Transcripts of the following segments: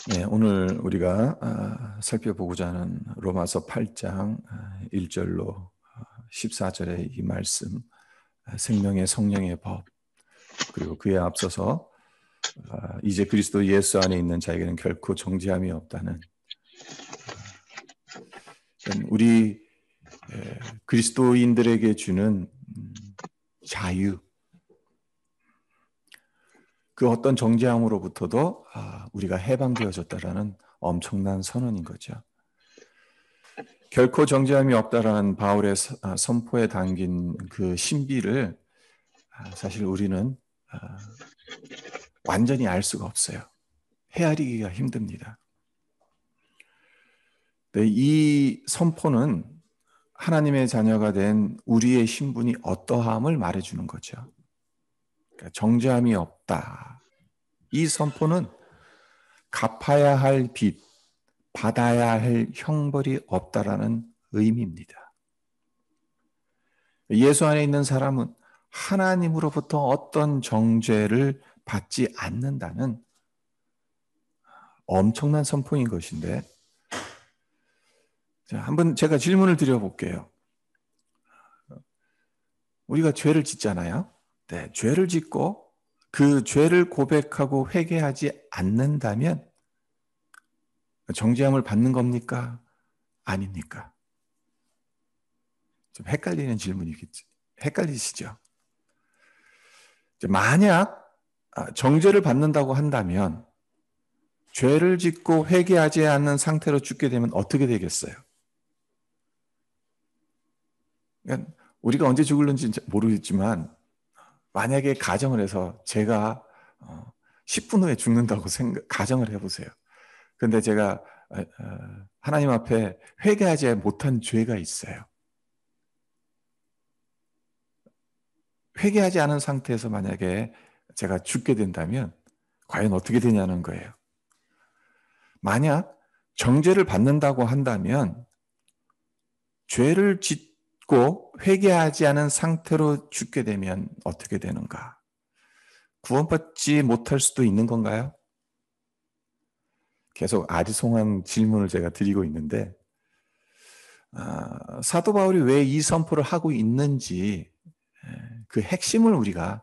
네, 오늘 우리가 살펴보고자 하는 로마서 8장 1절로 14절의 이 말씀, 생명의 성령의 법, 그리고 그에 앞서서 이제 그리스도 예수 안에 있는 자에게는 결코 정죄함이 없다는, 우리 그리스도인들에게 주는 자유, 그 어떤 정죄함으로부터도 우리가 해방되어졌다라는 엄청난 선언인 거죠. 결코 정죄함이 없다라는 바울의 선포에 담긴 그 신비를 사실 우리는 완전히 알 수가 없어요. 헤아리기가 힘듭니다. 이 선포는 하나님의 자녀가 된 우리의 신분이 어떠함을 말해주는 거죠. 그러니까 정죄함이 없다. 이 선포는 갚아야 할 빚, 받아야 할 형벌이 없다라는 의미입니다. 예수 안에 있는 사람은 하나님으로부터 어떤 정죄를 받지 않는다는 엄청난 선포인 것인데, 자, 한번 제가 질문을 드려볼게요. 우리가 죄를 짓잖아요. 네, 죄를 짓고 그 죄를 고백하고 회개하지 않는다면 정죄함을 받는 겁니까? 아닙니까? 좀 헷갈리는 질문이겠지. 헷갈리시죠? 만약 정죄를 받는다고 한다면 죄를 짓고 회개하지 않는 상태로 죽게 되면 어떻게 되겠어요? 그러니까 우리가 언제 죽을는지 모르겠지만 만약에 가정을 해서 제가 10분 후에 죽는다고 가정을 해보세요. 그런데 제가 하나님 앞에 회개하지 못한 죄가 있어요. 회개하지 않은 상태에서 만약에 제가 죽게 된다면 과연 어떻게 되냐는 거예요. 만약 정죄를 받는다고 한다면 죄를 짓고 회개하지 않은 상태로 죽게 되면 어떻게 되는가? 구원받지 못할 수도 있는 건가요? 계속 아리송한 질문을 제가 드리고 있는데 사도 바울이 왜 이 선포를 하고 있는지 그 핵심을 우리가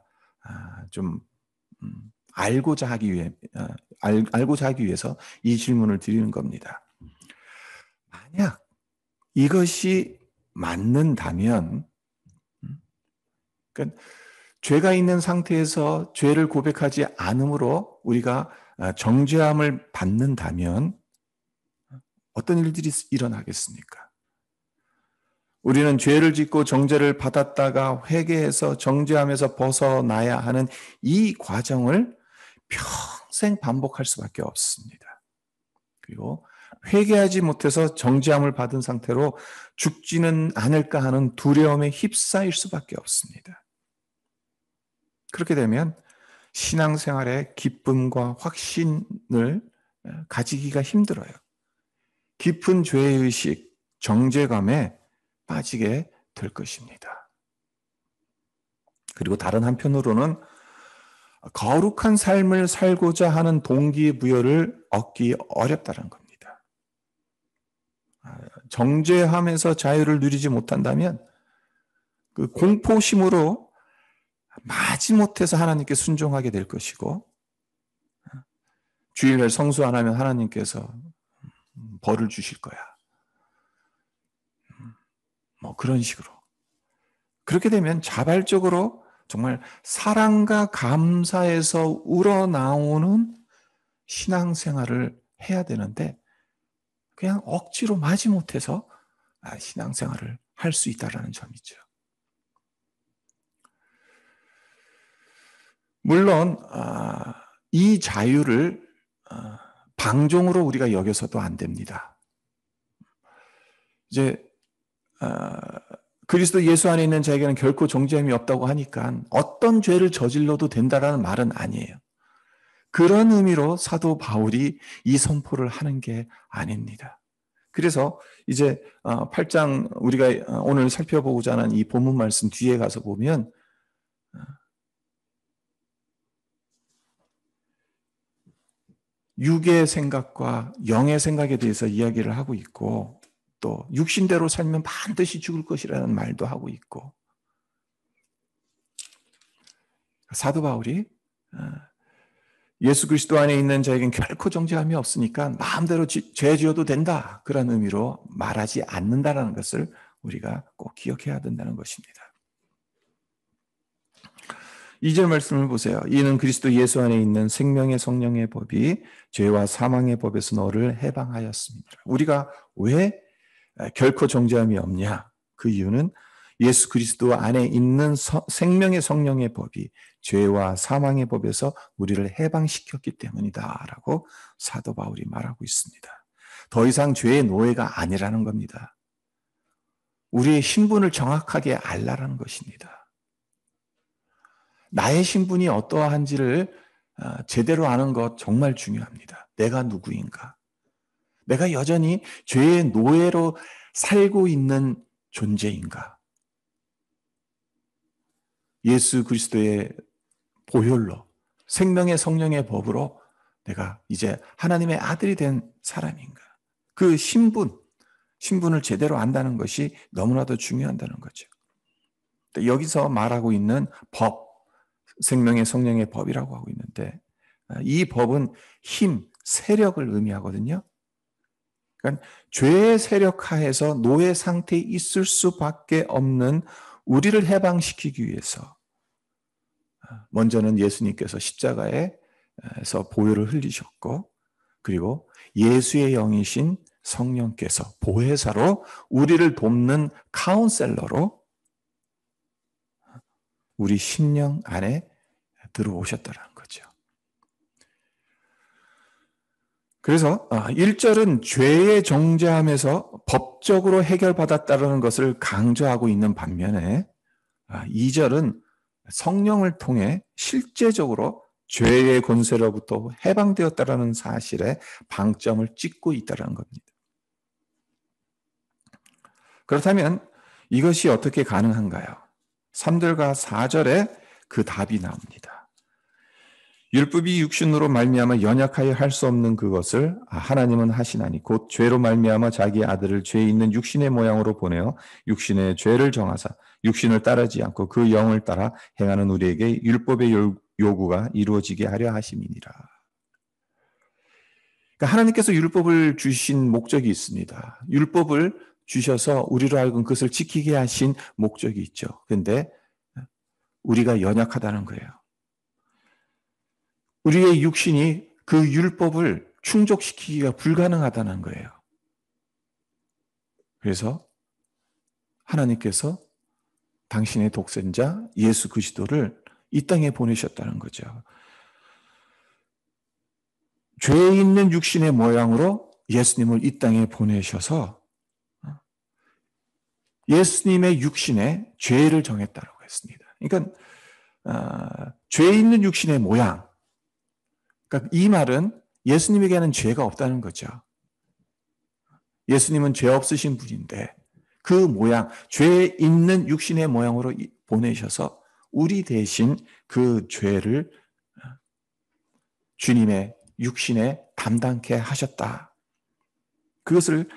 좀 알고자 하기 위해서 이 질문을 드리는 겁니다. 만약 이것이 맞는다면, 그러니까 죄가 있는 상태에서 죄를 고백하지 않음으로 우리가 정죄함을 받는다면 어떤 일들이 일어나겠습니까? 우리는 죄를 짓고 정죄를 받았다가 회개해서 정죄함에서 벗어나야 하는 이 과정을 평생 반복할 수밖에 없습니다. 그리고 회개하지 못해서 정죄함을 받은 상태로 죽지는 않을까 하는 두려움에 휩싸일 수밖에 없습니다. 그렇게 되면 신앙생활의 기쁨과 확신을 가지기가 힘들어요. 깊은 죄의식, 정죄감에 빠지게 될 것입니다. 그리고 다른 한편으로는 거룩한 삶을 살고자 하는 동기부여를 얻기 어렵다는 겁니다. 정죄함에서 자유를 누리지 못한다면 그 공포심으로 마지못해서 하나님께 순종하게 될 것이고, 주일날 성수 안 하면 하나님께서 벌을 주실 거야. 뭐 그런 식으로. 그렇게 되면 자발적으로 정말 사랑과 감사에서 우러나오는 신앙생활을 해야 되는데 그냥 억지로 마지못해서 신앙생활을 할 수 있다는 점이죠. 물론 이 자유를 방종으로 우리가 여겨서도 안 됩니다. 이제 그리스도 예수 안에 있는 자에게는 결코 정죄함이 없다고 하니까 어떤 죄를 저질러도 된다라는 말은 아니에요. 그런 의미로 사도 바울이 이 선포를 하는 게 아닙니다. 그래서 이제 8장 우리가 오늘 살펴보고자 하는 이 본문 말씀 뒤에 가서 보면 육의 생각과 영의 생각에 대해서 이야기를 하고 있고, 또 육신대로 살면 반드시 죽을 것이라는 말도 하고 있고, 사도 바울이 예수 그리스도 안에 있는 자에겐 결코 정죄함이 없으니까 마음대로 죄 지어도 된다, 그런 의미로 말하지 않는다는 것을 우리가 꼭 기억해야 된다는 것입니다. 2절 말씀을 보세요. 이는 그리스도 예수 안에 있는 생명의 성령의 법이 죄와 사망의 법에서 너를 해방하였습니다. 우리가 왜 결코 정죄함이 없냐? 그 이유는 예수 그리스도 안에 있는 생명의 성령의 법이 죄와 사망의 법에서 우리를 해방시켰기 때문이다라고 사도 바울이 말하고 있습니다. 더 이상 죄의 노예가 아니라는 겁니다. 우리의 신분을 정확하게 알라라는 것입니다. 나의 신분이 어떠한지를 제대로 아는 것 정말 중요합니다. 내가 누구인가? 내가 여전히 죄의 노예로 살고 있는 존재인가? 예수 그리스도의 보혈로, 생명의 성령의 법으로 내가 이제 하나님의 아들이 된 사람인가? 그 신분을 제대로 안다는 것이 너무나도 중요하다는 거죠. 여기서 말하고 있는 법, 생명의 성령의 법이라고 하고 있는데, 이 법은 힘, 세력을 의미하거든요. 그러니까 죄의 세력 하에서 노예 상태에 있을 수밖에 없는 우리를 해방시키기 위해서 먼저는 예수님께서 십자가에서 보혈을 흘리셨고, 그리고 예수의 영이신 성령께서 보혜사로 우리를 돕는 카운셀러로 우리 심령 안에 들어오셨다는 거죠. 그래서 1절은 죄의 정죄함에서 법적으로 해결받았다는 것을 강조하고 있는 반면에 2절은 성령을 통해 실제적으로 죄의 권세로부터 해방되었다는 사실에 방점을 찍고 있다는 겁니다. 그렇다면 이것이 어떻게 가능한가요? 3절과 4절에 그 답이 나옵니다. 율법이 육신으로 말미암아 연약하여 할 수 없는 그것을 하나님은 하시나니 곧 죄로 말미암아 자기 아들을 죄 있는 육신의 모양으로 보내어 육신의 죄를 정하사 육신을 따르지 않고 그 영을 따라 행하는 우리에게 율법의 요구가 이루어지게 하려 하심이니라. 그러니까 하나님께서 율법을 주신 목적이 있습니다. 율법을 주셔서 우리로 하여금 그것을 지키게 하신 목적이 있죠. 그런데 우리가 연약하다는 거예요. 우리의 육신이 그 율법을 충족시키기가 불가능하다는 거예요. 그래서 하나님께서 당신의 독생자 예수 그리스도를 이 땅에 보내셨다는 거죠. 죄 있는 육신의 모양으로 예수님을 이 땅에 보내셔서 예수님의 육신에 죄를 정했다고 했습니다. 그러니까 죄 있는 육신의 모양, 그러니까 이 말은 예수님에게는 죄가 없다는 거죠. 예수님은 죄 없으신 분인데 그 모양, 죄 있는 육신의 모양으로 보내셔서 우리 대신 그 죄를 주님의 육신에 담당케 하셨다. 그것을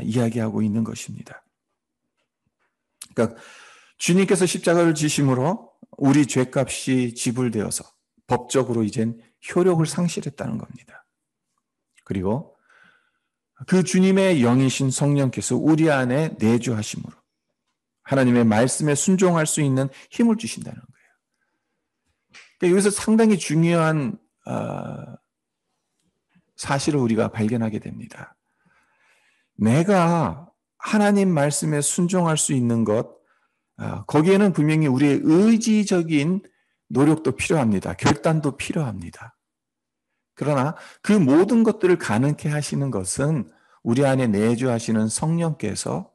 이야기하고 있는 것입니다. 그러니까 주님께서 십자가를 지심으로 우리 죄값이 지불되어서 법적으로 이젠 효력을 상실했다는 겁니다. 그리고 그 주님의 영이신 성령께서 우리 안에 내주하심으로 하나님의 말씀에 순종할 수 있는 힘을 주신다는 거예요. 그러니까 여기서 상당히 중요한 사실을 우리가 발견하게 됩니다. 내가 하나님 말씀에 순종할 수 있는 것, 거기에는 분명히 우리의 의지적인 노력도 필요합니다. 결단도 필요합니다. 그러나 그 모든 것들을 가능케 하시는 것은 우리 안에 내주하시는 성령께서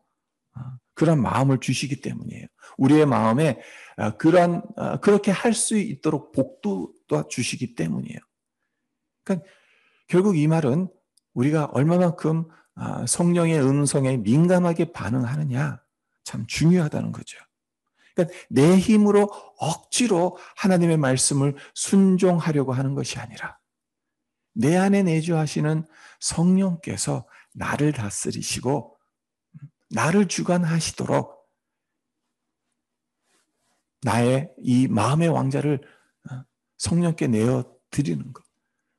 그런 마음을 주시기 때문이에요. 우리의 마음에 그렇게 할 수 있도록 복도 주시기 때문이에요. 그러니까 결국 이 말은 우리가 얼마만큼 성령의 음성에 민감하게 반응하느냐 참 중요하다는 거죠. 그러니까 내 힘으로 억지로 하나님의 말씀을 순종하려고 하는 것이 아니라 내 안에 내주하시는 성령께서 나를 다스리시고 나를 주관하시도록 나의 이 마음의 왕자를 성령께 내어 드리는 것.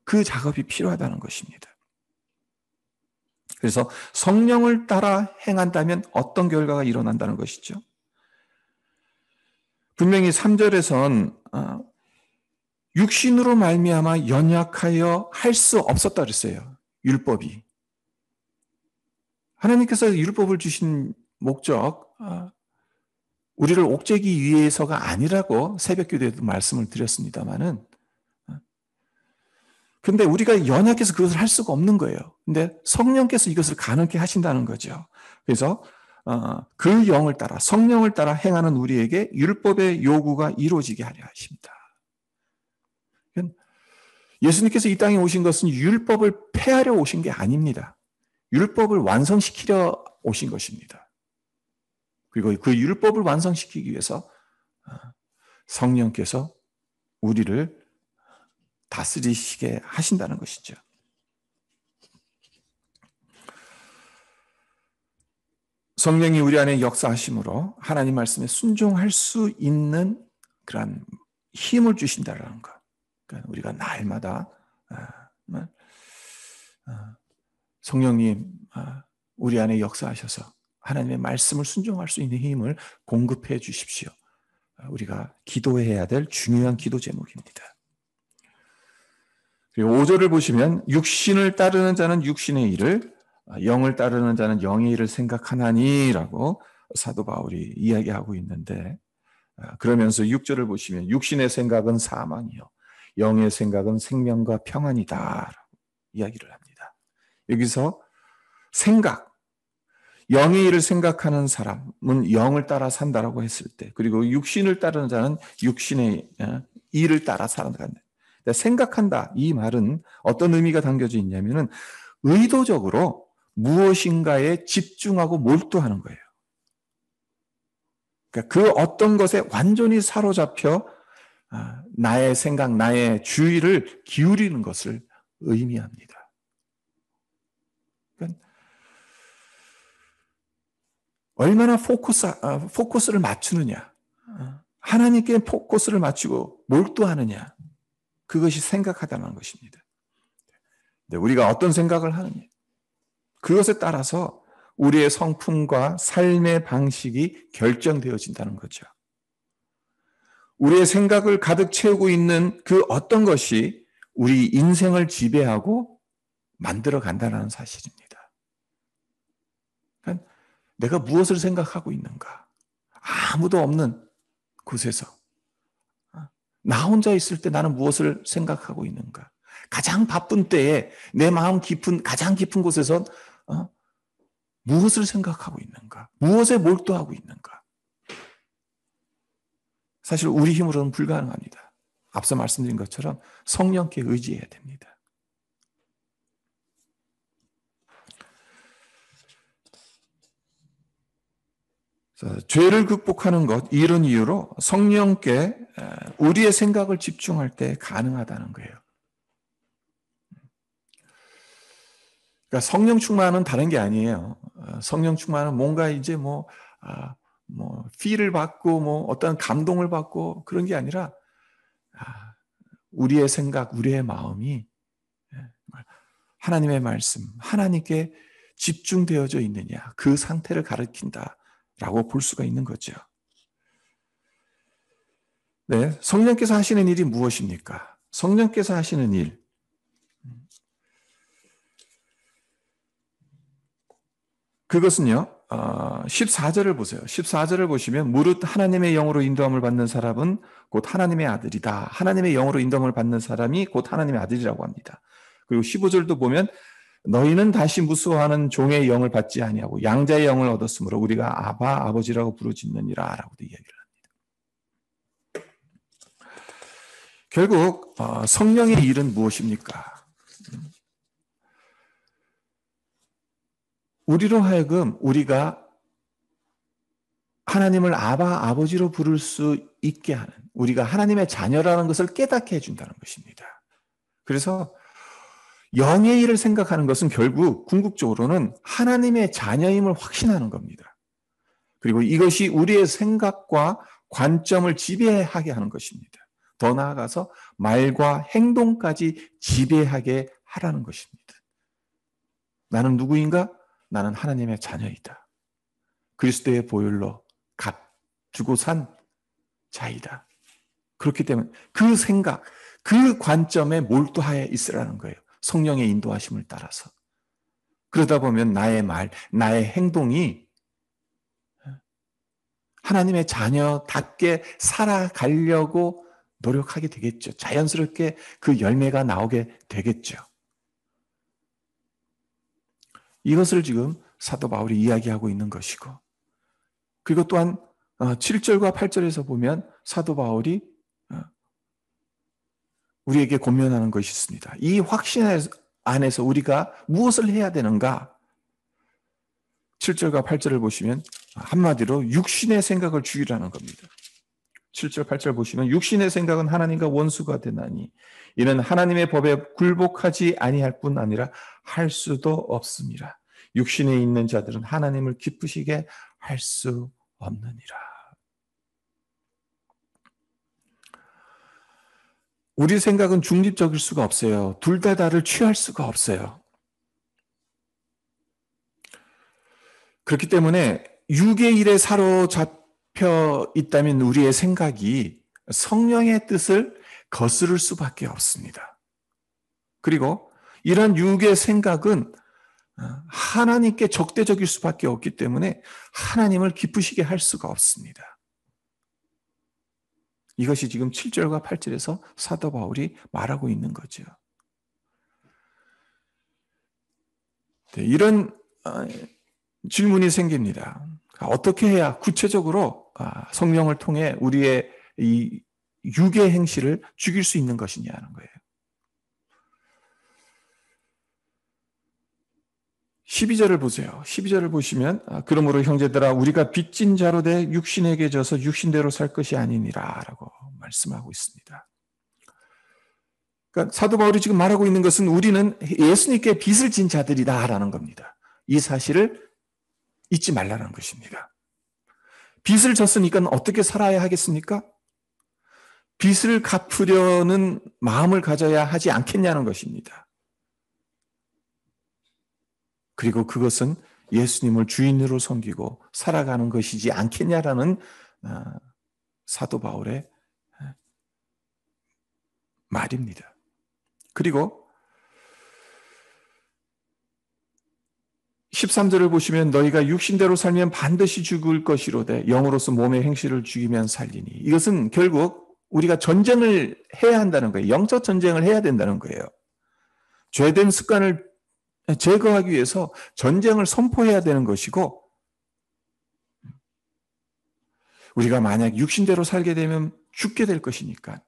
그 작업이 필요하다는 것입니다. 그래서 성령을 따라 행한다면 어떤 결과가 일어난다는 것이죠. 분명히 3절에선 육신으로 말미암아 연약하여 할 수 없었다 그랬어요. 율법이. 하나님께서 율법을 주신 목적, 우리를 옥죄기 위해서가 아니라고 새벽기도에도 말씀을 드렸습니다마는, 근데 우리가 연약해서 그것을 할 수가 없는 거예요. 근데 성령께서 이것을 가능케 하신다는 거죠. 그래서 그 영을 따라, 성령을 따라 행하는 우리에게 율법의 요구가 이루어지게 하려 하십니다. 예수님께서 이 땅에 오신 것은 율법을 폐하려 오신 게 아닙니다. 율법을 완성시키려 오신 것입니다. 그리고 그 율법을 완성시키기 위해서 성령께서 우리를 다스리시게 하신다는 것이죠. 성령이 우리 안에 역사하심으로 하나님 말씀에 순종할 수 있는 그런 힘을 주신다는 것. 그러니까 우리가 날마다 성령님 우리 안에 역사하셔서 하나님의 말씀을 순종할 수 있는 힘을 공급해 주십시오. 우리가 기도해야 될 중요한 기도 제목입니다. 그리고 5절을 보시면 육신을 따르는 자는 육신의 일을, 영을 따르는 자는 영의 일을 생각하나니라고 사도 바울이 이야기하고 있는데, 그러면서 6절을 보시면 육신의 생각은 사망이요 영의 생각은 생명과 평안이다 라고 이야기를 합니다. 여기서 생각, 영의 일을 생각하는 사람은 영을 따라 산다라고 했을 때, 그리고 육신을 따르는 자는 육신의 일을 따라 살아간다. 생각한다, 이 말은 어떤 의미가 담겨져 있냐면은 의도적으로 무엇인가에 집중하고 몰두하는 거예요. 그러니까 그 어떤 것에 완전히 사로잡혀 나의 생각, 나의 주의를 기울이는 것을 의미합니다. 그러니까 얼마나 포커스를 맞추느냐, 하나님께 포커스를 맞추고 몰두하느냐, 그것이 생각하다는 것입니다. 우리가 어떤 생각을 하느냐, 그것에 따라서 우리의 성품과 삶의 방식이 결정되어진다는 거죠. 우리의 생각을 가득 채우고 있는 그 어떤 것이 우리 인생을 지배하고 만들어 간다는 사실입니다. 그러니까 내가 무엇을 생각하고 있는가? 아무도 없는 곳에서 나 혼자 있을 때 나는 무엇을 생각하고 있는가? 가장 바쁜 때에 내 마음 깊은, 가장 깊은 곳에서 무엇을 생각하고 있는가? 무엇에 몰두하고 있는가? 사실 우리 힘으로는 불가능합니다. 앞서 말씀드린 것처럼 성령께 의지해야 됩니다. 죄를 극복하는 것, 이런 이유로 성령께 우리의 생각을 집중할 때 가능하다는 거예요. 그러니까 성령 충만은 다른 게 아니에요. 성령 충만은 뭔가 이제 feel을 받고 어떤 감동을 받고 그런 게 아니라 우리의 생각, 우리의 마음이 하나님의 말씀, 하나님께 집중되어져 있느냐, 그 상태를 가리킨다라고 볼 수가 있는 거죠. 네, 성령께서 하시는 일이 무엇입니까? 성령께서 하시는 일, 그것은요, 14절을 보세요. 14절을 보시면 무릇 하나님의 영으로 인도함을 받는 사람은 곧 하나님의 아들이다. 하나님의 영으로 인도함을 받는 사람이 곧 하나님의 아들이라고 합니다. 그리고 15절도 보면 너희는 다시 무수하는 종의 영을 받지 아니하고 양자의 영을 얻었으므로 우리가 아바 아버지라고 부르짖느니라 라고도 이야기를 합니다. 결국 성령의 일은 무엇입니까? 우리로 하여금 우리가 하나님을 아바 아버지로 부를 수 있게 하는, 우리가 하나님의 자녀라는 것을 깨닫게 해준다는 것입니다. 그래서 영의 일을 생각하는 것은 결국 궁극적으로는 하나님의 자녀임을 확신하는 겁니다. 그리고 이것이 우리의 생각과 관점을 지배하게 하는 것입니다. 더 나아가서 말과 행동까지 지배하게 하라는 것입니다. 나는 누구인가? 나는 하나님의 자녀이다. 그리스도의 보혈로 값 주고 산 자이다. 그렇기 때문에 그 생각, 그 관점에 몰두하여 있으라는 거예요. 성령의 인도하심을 따라서. 그러다 보면 나의 말, 나의 행동이 하나님의 자녀답게 살아가려고 노력하게 되겠죠. 자연스럽게 그 열매가 나오게 되겠죠. 이것을 지금 사도 바울이 이야기하고 있는 것이고, 그리고 또한 7절과 8절에서 보면 사도 바울이 우리에게 권면하는 것이 있습니다. 이 확신 안에서 우리가 무엇을 해야 되는가? 7절과 8절을 보시면 한마디로 육신의 생각을 죽이라는 겁니다. 7절, 8절 보시면 육신의 생각은 하나님과 원수가 되나니 이는 하나님의 법에 굴복하지 아니할 뿐 아니라 할 수도 없습니다. 육신에 있는 자들은 하나님을 기쁘시게 할 수 없느니라. 우리 생각은 중립적일 수가 없어요. 둘 다 다를 취할 수가 없어요. 그렇기 때문에 육의 일에 사로잡혀 있다면 우리의 생각이 성령의 뜻을 거스를 수밖에 없습니다. 그리고 이런 육의 생각은 하나님께 적대적일 수밖에 없기 때문에 하나님을 기쁘시게 할 수가 없습니다. 이것이 지금 7절과 8절에서 사도 바울이 말하고 있는 거죠. 네, 이런 질문이 생깁니다. 어떻게 해야 구체적으로 성령을 통해 우리의 이 육의 행실을 죽일 수 있는 것이냐는 거예요. 12절을 보세요. 12절을 보시면 그러므로 형제들아 우리가 빚진 자로 돼 육신에게 져서 육신대로 살 것이 아니니라 라고 말씀하고 있습니다. 그러니까 사도 바울이 지금 말하고 있는 것은 우리는 예수님께 빚을 진 자들이다라는 겁니다. 이 사실을 잊지 말라는 것입니다. 빚을 졌으니까 어떻게 살아야 하겠습니까? 빚을 갚으려는 마음을 가져야 하지 않겠냐는 것입니다. 그리고 그것은 예수님을 주인으로 섬기고 살아가는 것이지 않겠냐라는 사도 바울의 말입니다. 그리고 13절을 보시면 너희가 육신대로 살면 반드시 죽을 것이로되 영으로서 몸의 행실을 죽이면 살리니, 이것은 결국 우리가 전쟁을 해야 한다는 거예요. 영적 전쟁을 해야 된다는 거예요. 죄된 습관을 제거하기 위해서 전쟁을 선포해야 되는 것이고, 우리가 만약 육신대로 살게 되면 죽게 될 것이니까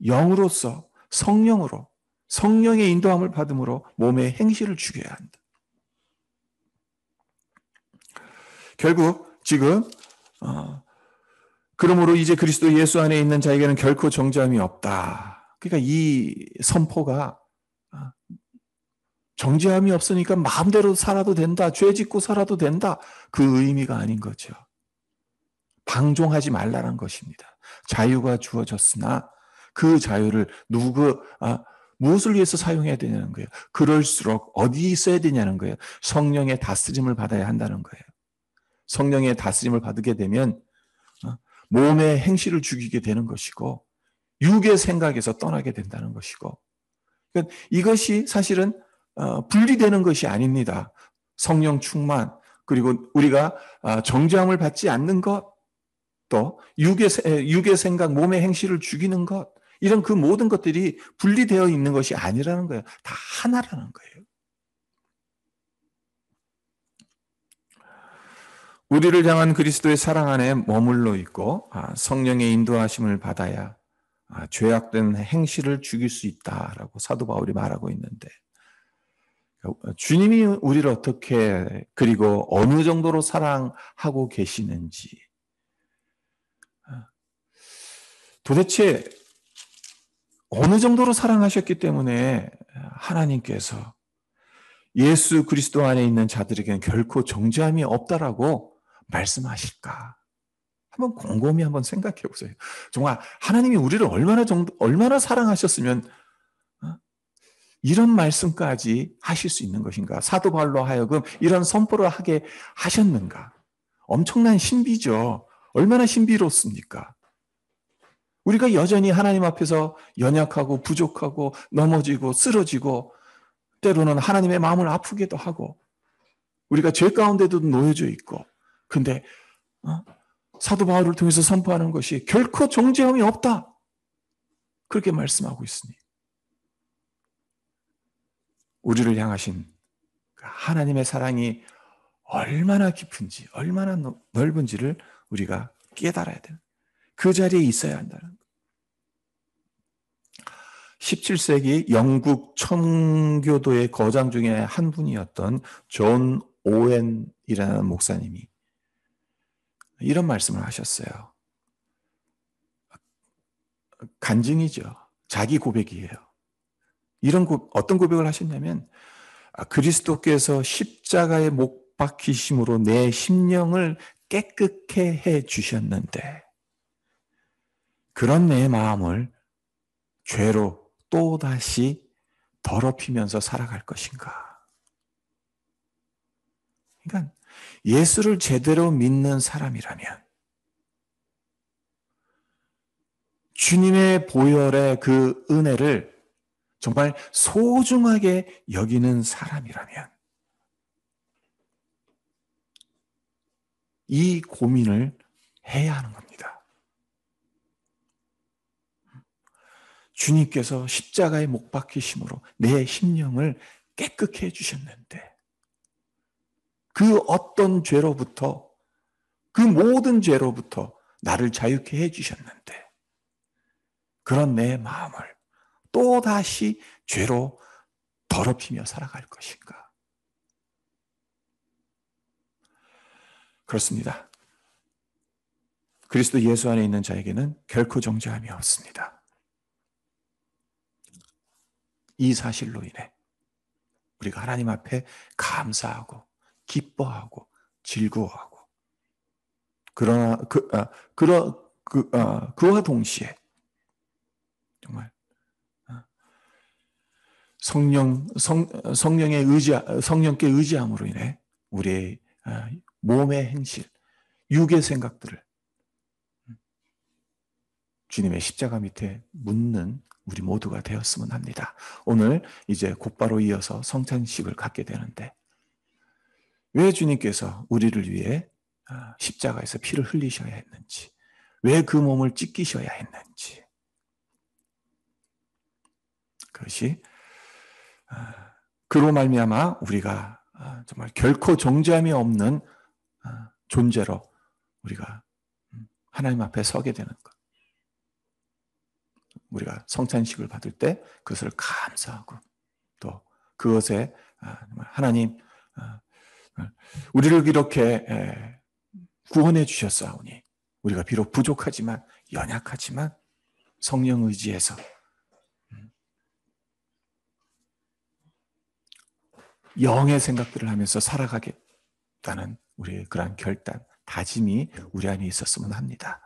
영으로서 성령으로 성령의 인도함을 받음으로 몸의 행실을 죽여야 한다. 결국 지금 그러므로 이제 그리스도 예수 안에 있는 자에게는 결코 정죄함이 없다. 그러니까 이 선포가 정죄함이 없으니까 마음대로 살아도 된다, 죄 짓고 살아도 된다, 그 의미가 아닌 거죠. 방종하지 말라는 것입니다. 자유가 주어졌으나 그 자유를 무엇을 위해서 사용해야 되냐는 거예요. 그럴수록 어디 있어야 되냐는 거예요. 성령의 다스림을 받아야 한다는 거예요. 성령의 다스림을 받게 되면 몸의 행실을 죽이게 되는 것이고 육의 생각에서 떠나게 된다는 것이고, 그러니까 이것이 사실은 분리되는 것이 아닙니다. 성령 충만, 그리고 우리가 정죄함을 받지 않는 것, 또 육의 생각, 몸의 행실을 죽이는 것, 이런 그 모든 것들이 분리되어 있는 것이 아니라는 거예요. 다 하나라는 거예요. 우리를 향한 그리스도의 사랑 안에 머물러 있고 성령의 인도하심을 받아야 죄악된 행실을 죽일 수 있다라고 사도 바울이 말하고 있는데, 주님이 우리를 어떻게 그리고 어느 정도로 사랑하고 계시는지, 도대체 어느 정도로 사랑하셨기 때문에 하나님께서 예수 그리스도 안에 있는 자들에게는 결코 정죄함이 없다라고 말씀하실까? 한번 곰곰이 한번 생각해 보세요. 정말 하나님이 우리를 얼마나 사랑하셨으면 이런 말씀까지 하실 수 있는 것인가? 사도 바울로 하여금 이런 선포를 하게 하셨는가? 엄청난 신비죠. 얼마나 신비롭습니까? 우리가 여전히 하나님 앞에서 연약하고 부족하고 넘어지고 쓰러지고 때로는 하나님의 마음을 아프게도 하고 우리가 죄 가운데도 놓여져 있고 근데 사도 바울을 통해서 선포하는 것이 결코 정죄함이 없다. 그렇게 말씀하고 있으니 우리를 향하신 하나님의 사랑이 얼마나 깊은지 얼마나 넓은지를 우리가 깨달아야 돼요. 그 자리에 있어야 한다는 것. 17세기 영국 청교도의 거장 중에 한 분이었던 존 오웬이라는 목사님이 이런 말씀을 하셨어요. 간증이죠. 자기 고백이에요. 어떤 고백을 하셨냐면 그리스도께서 십자가에 못 박히심으로 내 심령을 깨끗게 해 주셨는데 그런 내 마음을 죄로 또다시 더럽히면서 살아갈 것인가. 그러니까 예수를 제대로 믿는 사람이라면 주님의 보혈의 그 은혜를 정말 소중하게 여기는 사람이라면 이 고민을 해야 하는 겁니다. 주님께서 십자가에 못 박히심으로 내 심령을 깨끗게 해주셨는데 그 어떤 죄로부터 그 모든 죄로부터 나를 자유케 해주셨는데 그런 내 마음을 또다시 죄로 더럽히며 살아갈 것인가? 그렇습니다. 그리스도 예수 안에 있는 자에게는 결코 정죄함이 없습니다. 이 사실로 인해 우리가 하나님 앞에 감사하고 기뻐하고 즐거워하고 그러나 그와 동시에 정말 성령께 의지함으로 인해 우리의 몸의 행실, 육의 생각들을 주님의 십자가 밑에 묻는 우리 모두가 되었으면 합니다. 오늘 이제 곧바로 이어서 성찬식을 갖게 되는데 왜 주님께서 우리를 위해 십자가에서 피를 흘리셔야 했는지, 왜 그 몸을 찢기셔야 했는지, 그것이 그로 말미암아 우리가 정말 결코 정죄함이 없는 존재로 우리가 하나님 앞에 서게 되는 것. 우리가 성찬식을 받을 때 그것을 감사하고 또 그것에 하나님 우리를 이렇게 구원해 주셨사오니 우리가 비록 부족하지만 연약하지만 성령 의지해서 영의 생각들을 하면서 살아가겠다는 우리의 그러한 결단, 다짐이 우리 안에 있었으면 합니다.